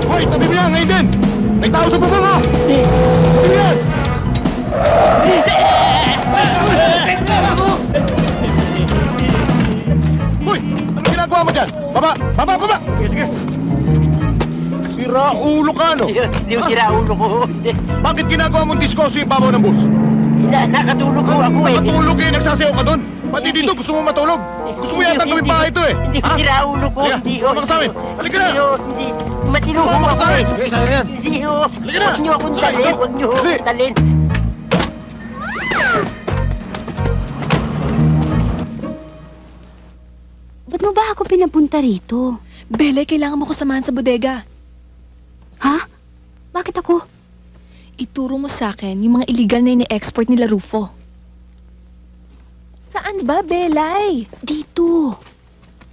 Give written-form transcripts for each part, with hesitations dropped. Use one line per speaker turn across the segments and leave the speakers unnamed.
Hoy, tabi mo yan, ngayon din! May tao sa baba mo! Tabi mo yan! Hoy, ano ginagawa mo dyan? Baba! Baba! Baba! Sige, sige! Sira ulo ka, no?
Hindi ko sira ulo ko. Hindi.
Bakit ginagawa mong diskoso yung babaw ng bus?
Nakatulog ko ako eh.
Nakatulog eh, nagsasayaw ka doon. Pati dito, gusto mo matulog. Gusto mo yata gawin bahay ito eh.
Hindi ko sira ulo ko.
Halika,
Hindi
sumama ka sa amin. Halika na.
Hindi. Matino ko
Sumama ka sa
ako
amin.
eh.
Sige, sa akin yan.
Hindi ko.
Halika na.
Huwag niyo akong
Sige,
dalhin.
sige.
Huwag niyo
Sige.
akong dalhin.
Ba't mo ba ako pinapunta rito?
Bele, kailangan mo ko samahan sa bodega.
Ha? Bakit ako?
Ituro mo sa akin yung mga illegal na ini-export nila Rufo. Saan ba, Belay?
Dito.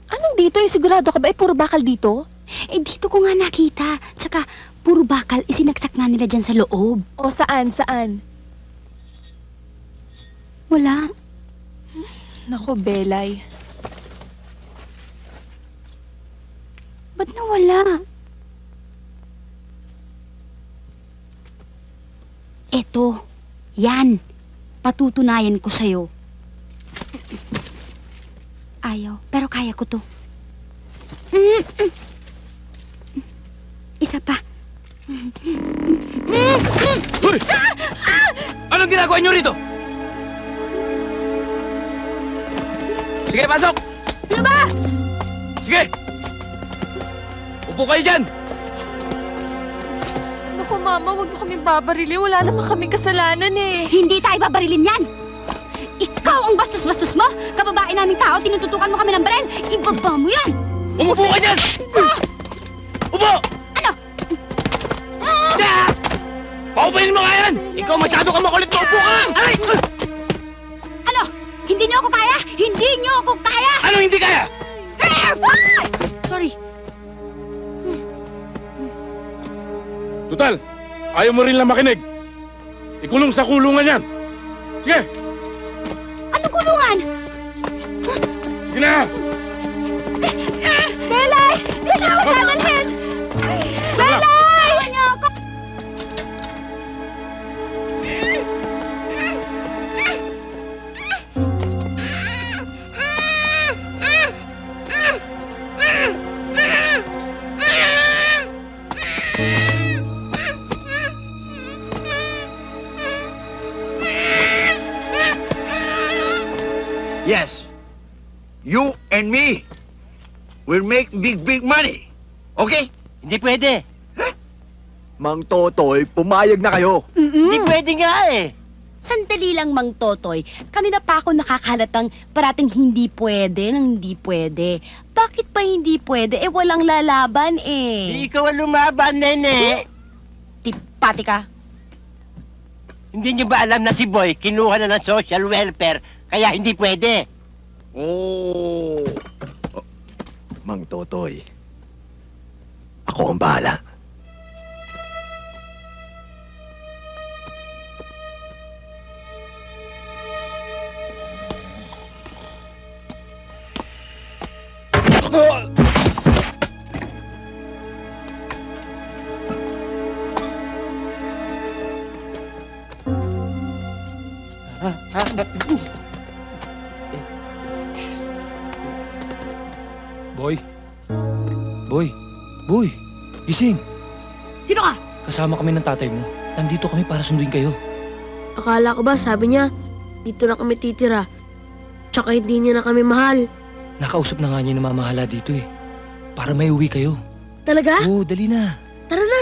Anong dito? Sigurado ka ba? Puro bakal dito?
Dito ko nga nakita. Tsaka, puro bakal isinagsak nga nila dyan sa loob.
O saan? Saan?
Wala.
Nako, Belay.
Ba't nawala? Eto. Yan. Patutunayan ko sa'yo. Ayaw, pero kaya ko to. Isa pa.
Hoy!
Anong ginagawa niyo rito? Sige, pasok!
Ano ba?
Sige! Upo kayo dyan!
Naku, Mama, huwag mo kami babarili. Wala naman kami kasalanan eh.
Hindi tayo babarilin yan! Ikaw ang bastos-bastos mo! Kababae naming tao, tinututukan mo kami ng barel! Ibaba mo yan!
Umupo ka dyan! Upo!
Ano?
Paupayin mo nga yan! Ikaw masyado ka makulit na upo ka! Aray!
Ano? Hindi niyo ako kaya? Hindi niyo ako kaya!
Ano hindi kaya?
Sorry.
Tutal, ayaw mo rin lang makinig. Ikulong sa kulungan yan. Sige,
Anong kulungan?
sige na.
Belay! Saan ako dadalhin? Belay! Iwan niyo ako!
Yes. You and me will make big money. Okay?
Hindi pwede.
Mang Totoy, pumayag na kayo.
Hindi pwede nga eh.
Sandali lang, Mang Totoy. Kanina pa ako nakakalatang parating hindi pwede nang hindi pwede. Bakit pa hindi pwede? Walang lalaban eh.
Ikaw ang lumaban, nene.
Tipati ka.
Hindi niyo ba alam na si Boy kinuha na ng social welfare, kaya hindi pwede?
Oh. Mang Totoy, ako ang bahala.
Boy! Boy! Boy! Gising! Sino ka?
Kasama kami ng tatay mo. Nandito kami para sunduin kayo.
Akala ko ba, sabi niya, dito na kami titira. Tsaka hindi niya na kami mahal.
Nakausap na nga niya yung mamahala dito eh. Para may uwi kayo.
Talaga?
Oo, dali na.
Tara na.